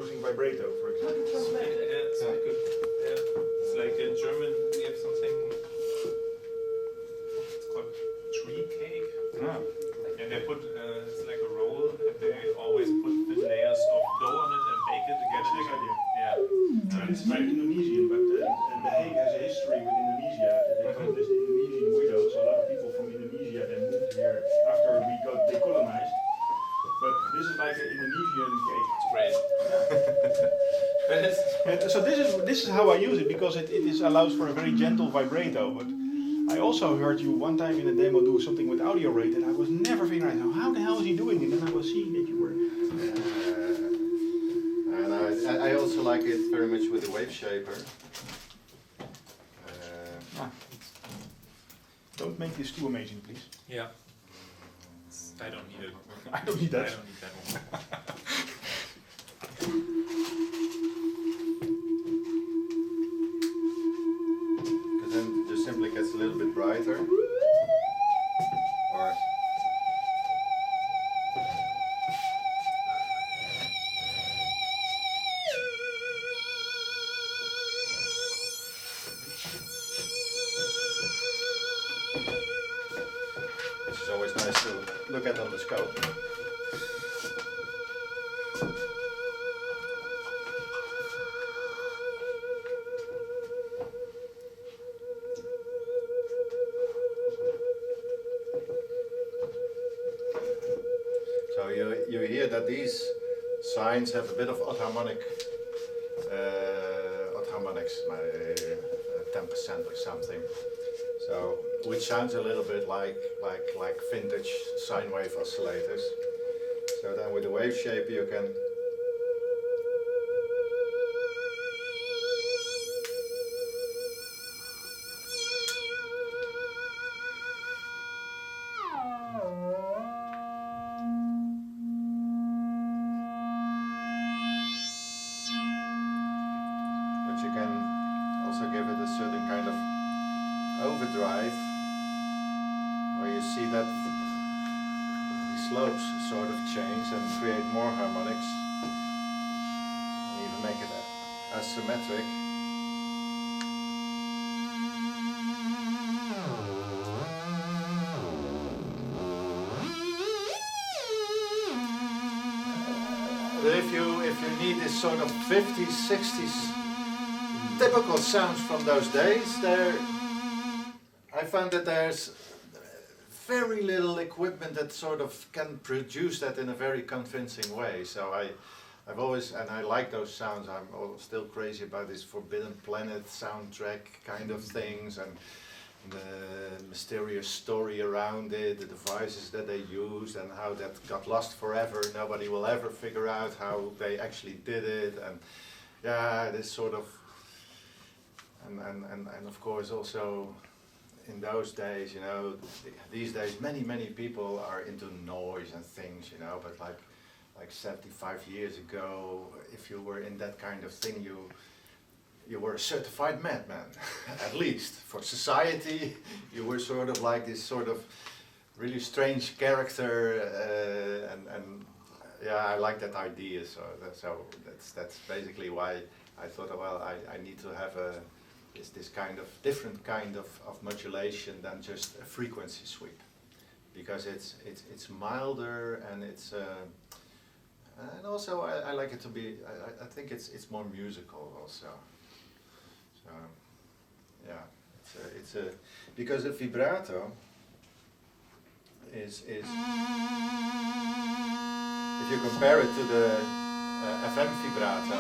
using vibrato, for example. It's like it's like in German we have something. It's called tree cake. And they put it's like a roll, and they always put thin layers of dough on it and bake it together. It's like Indonesian, but The Hague has a history with Indonesia. They call this the Indonesian widow. So a lot of people from Indonesia then moved here after we got decolonized. But this is like an Indonesian cake. It's great. And so this is how I use it, because it allows for a very gentle vibrato. But I also heard you one time in a demo do something with audio rate, and I was never figuring out how the hell is he doing it. And then I was seeing that you were. And I also like it very much with the Waveshaper. Don't make this too amazing, please. Yeah. I don't need it. I don't need that. I don't need that one. Because then it just simply gets a little bit brighter. Or which is always nice to look at on the scope. So you hear that these signs have a bit of harmonics, 10% or something. So, which sounds a little bit like vintage sine wave oscillators. So then with the wave shape you can also give it a certain kind of overdrive, where you see that the slopes sort of change and create more harmonics, and even make it asymmetric. But if you need this sort of 50s, 60s typical sounds from those days, I found that there's very little equipment that sort of can produce that in a very convincing way. So I've always, and I like those sounds. I'm still crazy about this Forbidden Planet soundtrack kind of things, and the mysterious story around it, the devices that they used, and how that got lost forever. Nobody will ever figure out how they actually did it, and yeah, this sort of. And of course also in those days, you know, these days many people are into noise and things, you know, but like 75 years ago, if you were in that kind of thing, you were a certified madman, at least. For society, you were sort of like this sort of really strange character, and yeah, I like that idea. So that's basically why I thought, well, I need to have this kind of different kind of modulation than just a frequency sweep, because it's milder, and it's and also I like it to be. I think it's more musical also. So yeah, it's a because a vibrato is if you compare it to the FM vibrato.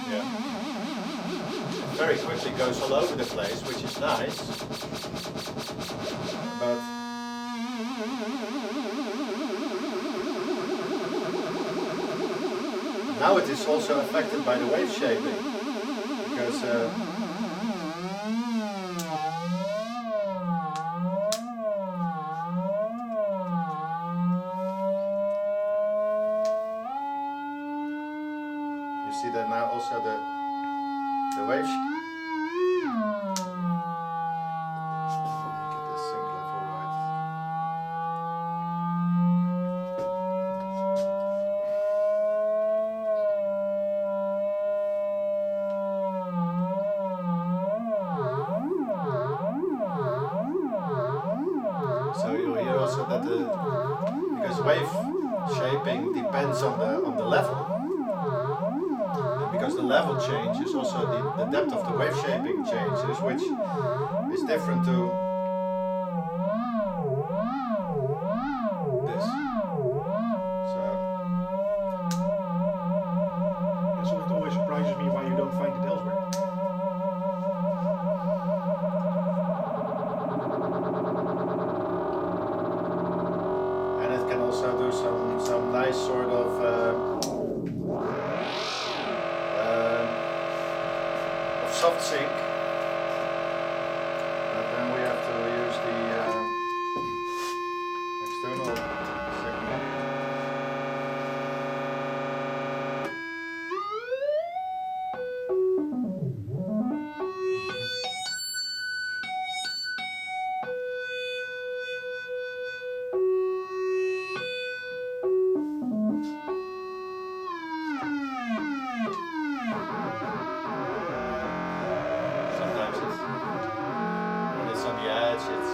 Yeah. Very quickly goes all over the place, which is nice. But now it is also affected by the wave shaping, because you see that now also the wave. Get the sync level right. that because wave shaping depends on the level. And because the level changes, also the depth of the wave shaping changes, which is different to this. So it always surprises me why you don't find it elsewhere. And it can also do some nice sort of soft sync. But then we have to use the external signal. Sometimes when it's on the edge, it's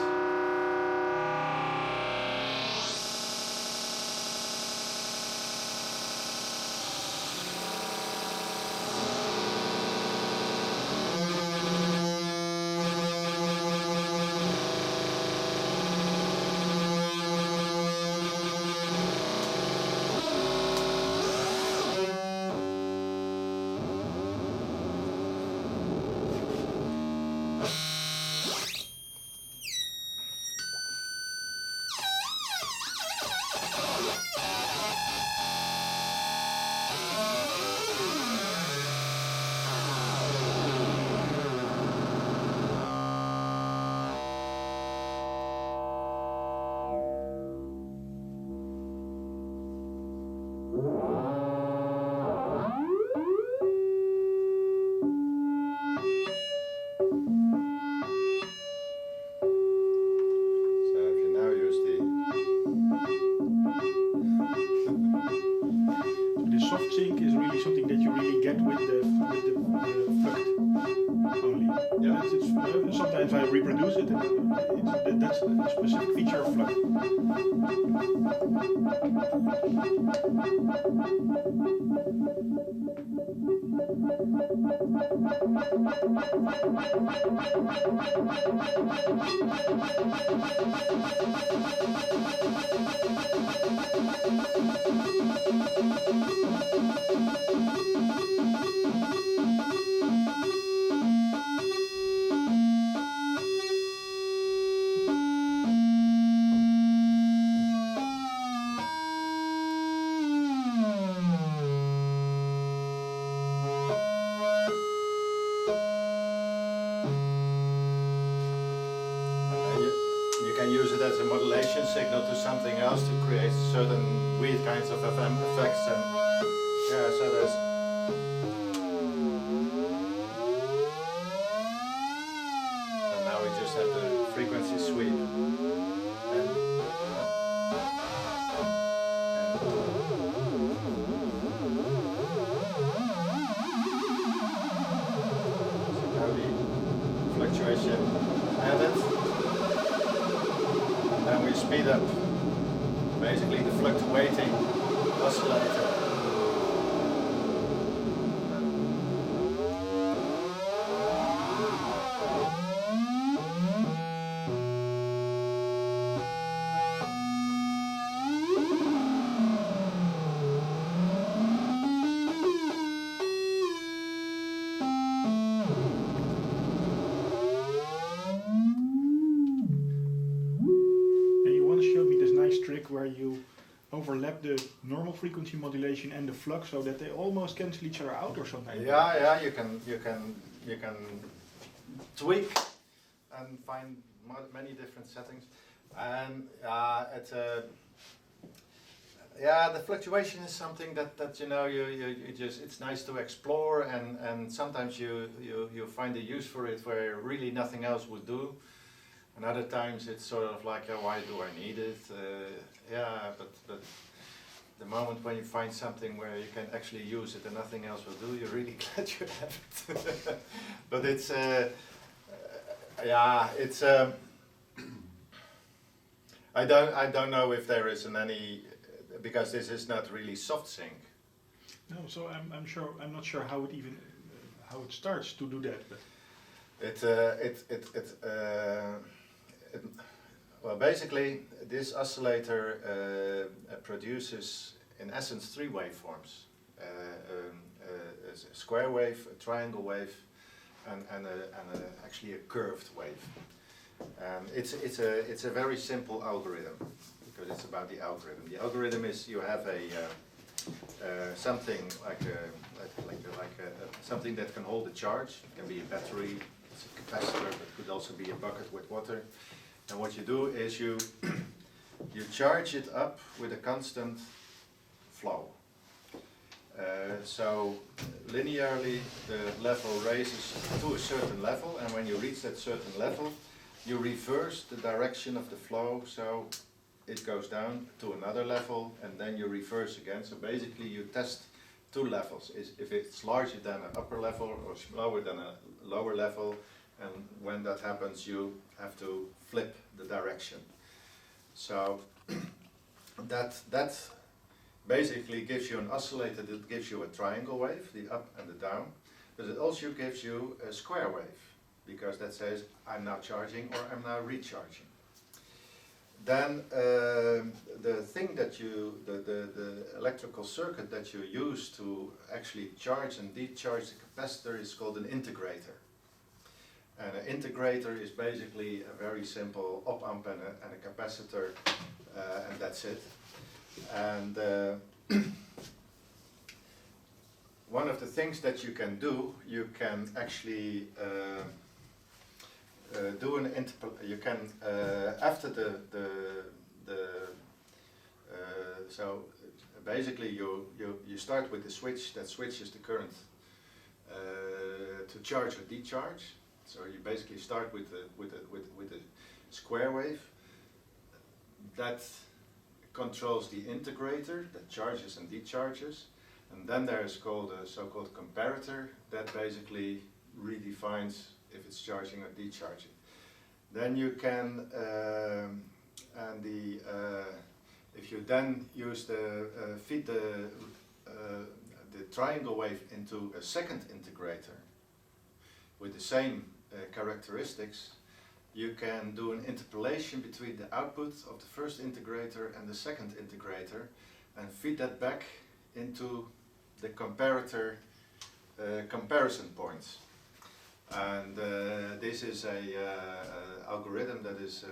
so if you now use the So the soft sync is really something that you really get with the fluct only. Yeah. Sometimes I reproduce it, and that's a specific feature of fluct. You can use it as a modulation signal to something else to create certain weird kinds of FM effects, and yeah, so there's and now we just have the frequency sweep and so now the fluctuation added. Then we speed up basically the fluctuating oscillator. Where you overlap the normal frequency modulation and the flux so that they almost cancel each other out or something. Yeah, you can tweak and find many different settings, and the fluctuation is something that you know you just, it's nice to explore, and sometimes you find a use for it where really nothing else would do. And other times it's sort of like, why do I need it? But the moment when you find something where you can actually use it and nothing else will do, you're really glad you have it. But it's, I don't know if there is any, because this is not really soft sync. No, so I'm not sure how it even how it starts to do that. But well, basically, this oscillator produces, in essence, three waveforms: a square wave, a triangle wave, and actually a curved wave. It's a very simple algorithm, because it's about the algorithm. The algorithm is, you have a something like something that can hold a charge. It can be a battery, it's a capacitor, but it could also be a bucket with water. And what you do is you charge it up with a constant flow. So linearly the level raises to a certain level, and when you reach that certain level, you reverse the direction of the flow, so it goes down to another level, and then you reverse again. So basically you test two levels. If it's larger than an upper level or smaller than a lower level, and when that happens you have to flip the direction. So that basically gives you an oscillator that gives you a triangle wave, the up and the down, but it also gives you a square wave, because that says I'm now charging or I'm now recharging. Then the thing that the electrical circuit that you use to actually charge and decharge the capacitor is called an integrator. And an integrator is basically a very simple op-amp and a capacitor, and that's it. And one of the things that you can do, you can actually do an you can after so basically you start with the switch that switches the current to charge or decharge. So you basically start with the square wave that controls the integrator that charges and decharges, and then there is called a so-called comparator that basically redefines if it's charging or decharging. Then you can if you then use feed the triangle wave into a second integrator with the same characteristics, you can do an interpolation between the output of the first integrator and the second integrator and feed that back into the comparator comparison points. And this is a algorithm that is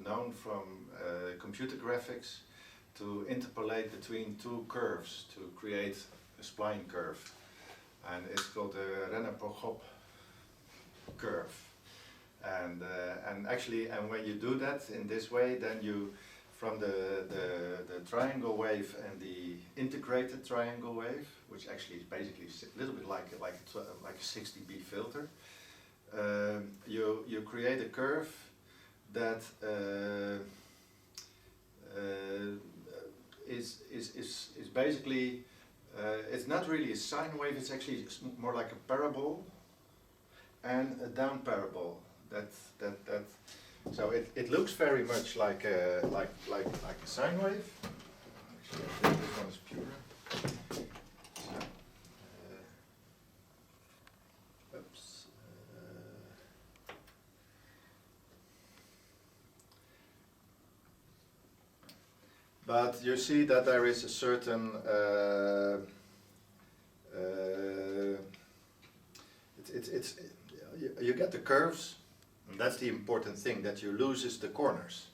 known from computer graphics to interpolate between two curves to create a spline curve. And it's called the Renner-Prokop curve. And actually, when you do that in this way, then you, from the triangle wave and the integrated triangle wave, which actually is basically a little bit like a 6 dB filter, you create a curve that is basically it's not really a sine wave. It's actually more like a parabole and a down parabole. So it looks very much like a sine wave. Actually, I think this one is purer. Oops. But you see that there is a certain you get the curves. And that's the important thing, that you loses the corners.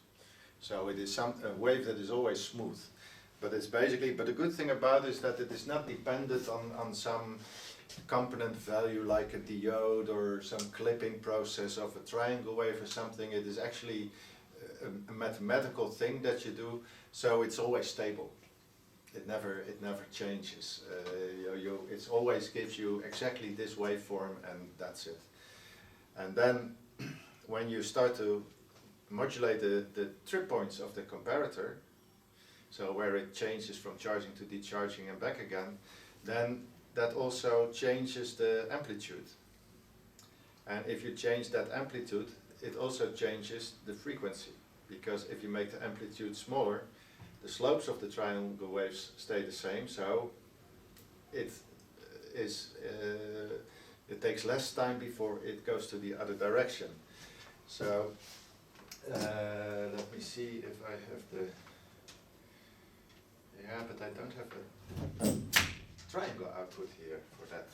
So it is a wave that is always smooth. But it's basically, but the good thing about it is that it is not dependent on some component value like a diode or some clipping process of a triangle wave or something. It is actually a mathematical thing that you do, so it's always stable. It never changes. It always gives you exactly this waveform, and that's it. And then when you start to modulate the trip points of the comparator, so where it changes from charging to decharging and back again, then that also changes the amplitude. And if you change that amplitude, it also changes the frequency. because if you make the amplitude smaller, the slopes of the triangle waves stay the same, so it takes less time before it goes to the other direction. So let me see if I have the, yeah, but I don't have a triangle output here for that.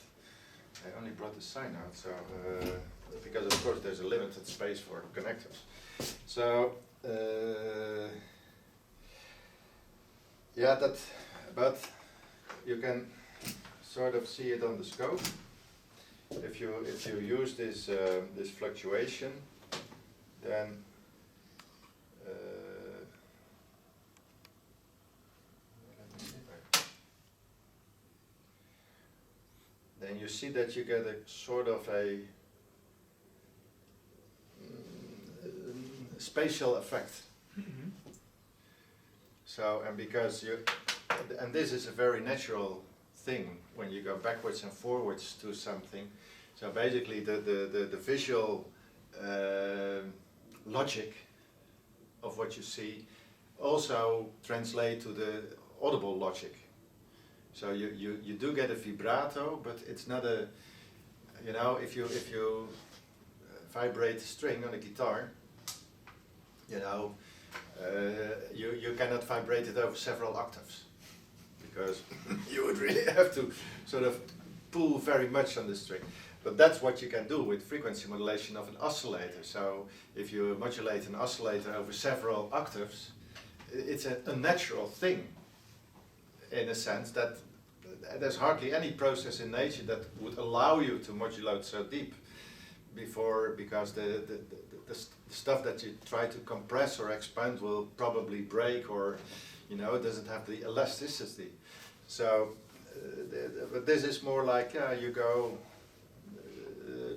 I only brought the sine out, so because of course there's a limited space for connectors. So yeah, that, but you can sort of see it on the scope. If you use this this fluctuation, then let me see. Then you see that you get a sort of a spatial effect. Mm-hmm. So, and because you, and this is a very natural thing when you go backwards and forwards to something. So basically the visual logic of what you see also translate to the audible logic. So you do get a vibrato, but it's not a, you know, if you vibrate a string on a guitar, you know, you cannot vibrate it over several octaves, because you would really have to sort of pull very much on the string. But that's what you can do with frequency modulation of an oscillator. So if you modulate an oscillator over several octaves, it's a natural thing, in a sense that there's hardly any process in nature that would allow you to modulate so deep before, because the stuff that you try to compress or expand will probably break, or, you know, it doesn't have the elasticity. So but this is more like, you go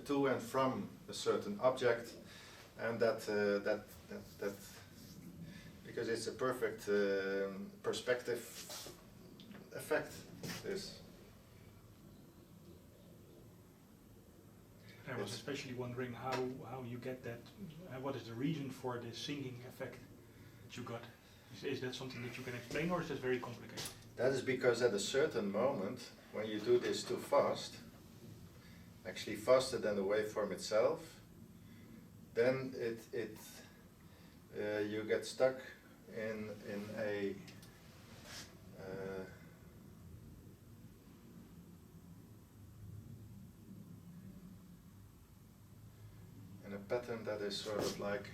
to and from a certain object, and that because it's a perfect perspective effect. This. I was especially wondering how you get that, what is the reason for the singing effect that you got? Is that something that you can explain, or is that very complicated? That is because at a certain moment, when you do this too fast, actually faster than the waveform itself, then you get stuck in a pattern that is sort of like,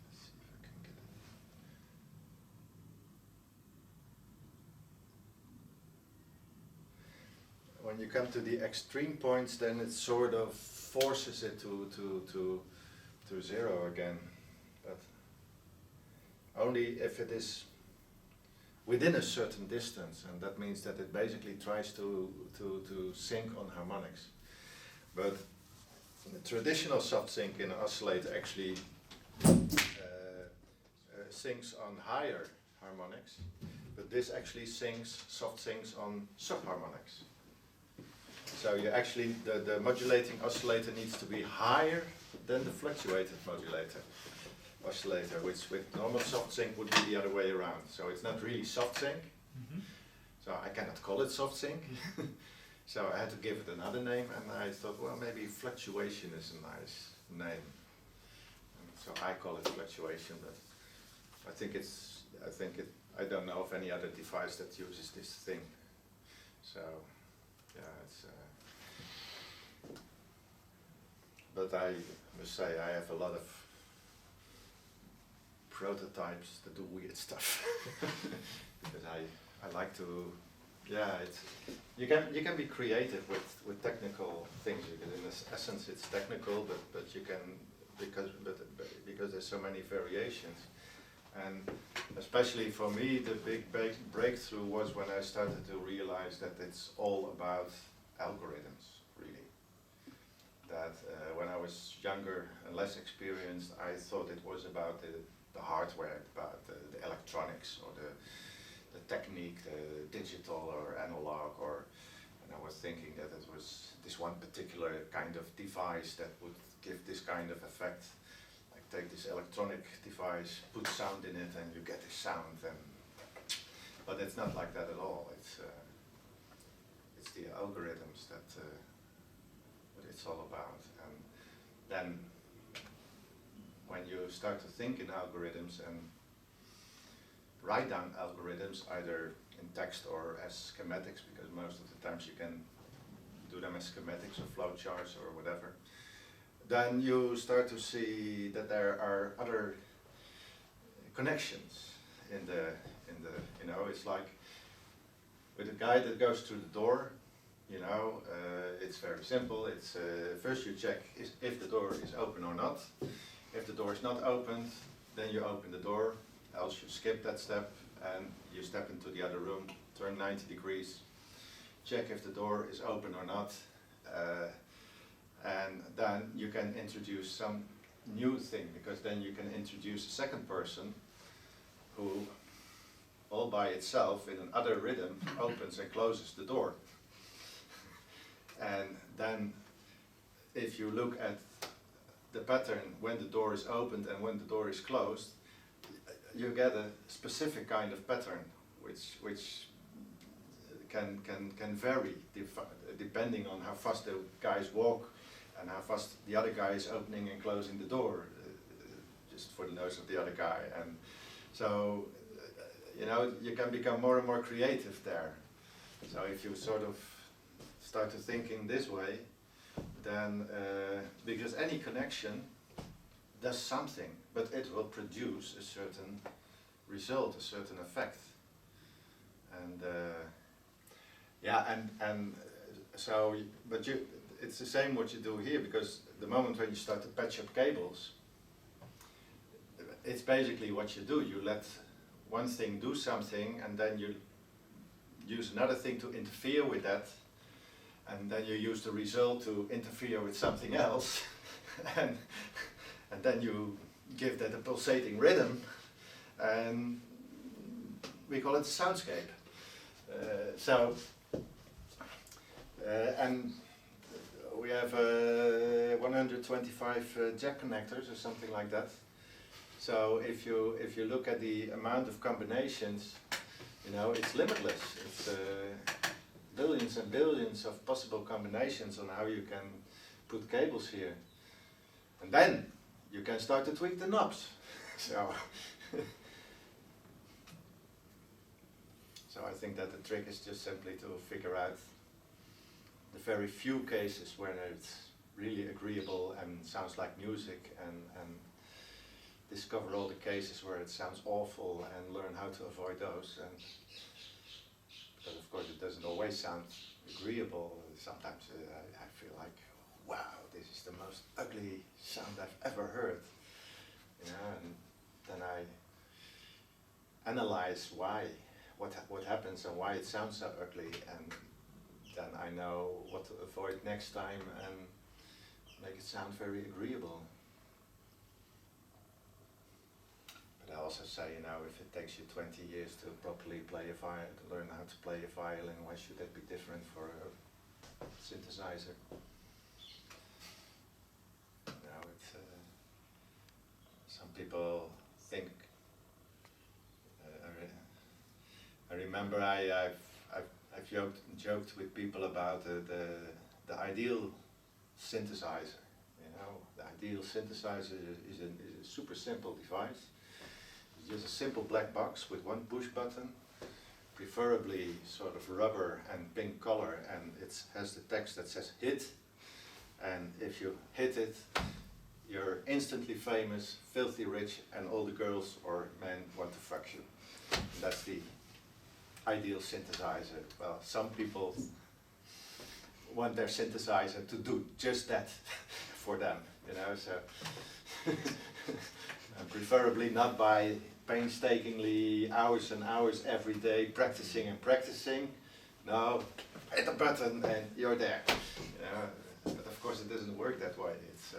let's see if I can get it. When you come to the extreme points, then it sort of forces it to zero again, but only if it is within a certain distance, and that means that it basically tries to sync on harmonics. But the traditional soft sync in an oscillator actually syncs on higher harmonics, but this actually soft syncs on subharmonics. So you actually, the modulating oscillator needs to be higher than the fluctuated oscillator, which with normal soft sync would be the other way around. So it's not really soft sync. Mm-hmm. So I cannot call it soft sync. So I had to give it another name, and I thought, well, maybe fluctuation is a nice name. And so I call it fluctuation, but I don't know of any other device that uses this thing. So, yeah, it's. But I must say, I have a lot of prototypes that do weird stuff, because I like to. Yeah, you can be creative with technical things, because in essence it's technical, but you can, because there's so many variations, and especially for me the big breakthrough was when I started to realize that it's all about algorithms, really. That when I was younger and less experienced, I thought it was about the hardware, about the electronics, or the technique, the digital or analog, and I was thinking that it was this one particular kind of device that would give this kind of effect, like take this electronic device, put sound in it, and you get this sound. But it's not like that at all. It's the algorithms that what it's all about. And then when you start to think in algorithms and write down algorithms, either in text or as schematics, because most of the times you can do them as schematics or flowcharts or whatever, then you start to see that there are other connections in the you know, it's like with a guy that goes through the door, you know, it's very simple. It's first you check if the door is open or not. If the door is not opened, then you open the door, else you skip that step and you step into the other room, turn 90 degrees, check if the door is open or not, and then you can introduce some new thing, because then you can introduce a second person who all by itself in another rhythm opens and closes the door. And then if you look at the pattern when the door is opened and when the door is closed, you get a specific kind of pattern which can vary depending on how fast the guys walk and how fast the other guy is opening and closing the door, just for the nose of the other guy. And so you know, you can become more and more creative there. So if you sort of start to thinking this way, then because any connection does something, but it will produce a certain result, a certain effect. And yeah, and so, but it's the same what you do here, because the moment when you start to patch up cables, it's basically what you do. You let one thing do something, and then you use another thing to interfere with that, and then you use the result to interfere with something else, and then you give that a pulsating rhythm, and we call it a soundscape. And we have 125 jack connectors or something like that. So if you look at the amount of combinations, you know, it's limitless. It's billions and billions of possible combinations on how you can put cables here. And then you can start to tweak the knobs. So I think that the trick is just simply to figure out the very few cases where it's really agreeable and sounds like music, and discover all the cases where it sounds awful and learn how to avoid those. And because of course it doesn't always sound agreeable. Sometimes I feel like, wow, this is the most ugly sound I've ever heard. You know, and then I analyze what happens and why it sounds so ugly, and then I know what to avoid next time and make it sound very agreeable. But I also say, you know, if it takes you 20 years to properly play a violin, to learn how to play a violin, why should that be different for a synthesizer? You know, it's, some people think, I remember I've joked with people about the ideal synthesizer. You know, the ideal synthesizer is a super simple device. It's just a simple black box with one push button, preferably sort of rubber and pink color, and it has the text that says hit, and if you hit it, you're instantly famous, filthy rich, and all the girls or men want to fuck you. And that's the ideal synthesizer. Well, some people want their synthesizer to do just that for them, you know, so and preferably not by painstakingly hours and hours every day practicing and practicing. No, hit the button and you're there. You know, but of course it doesn't work that way. It's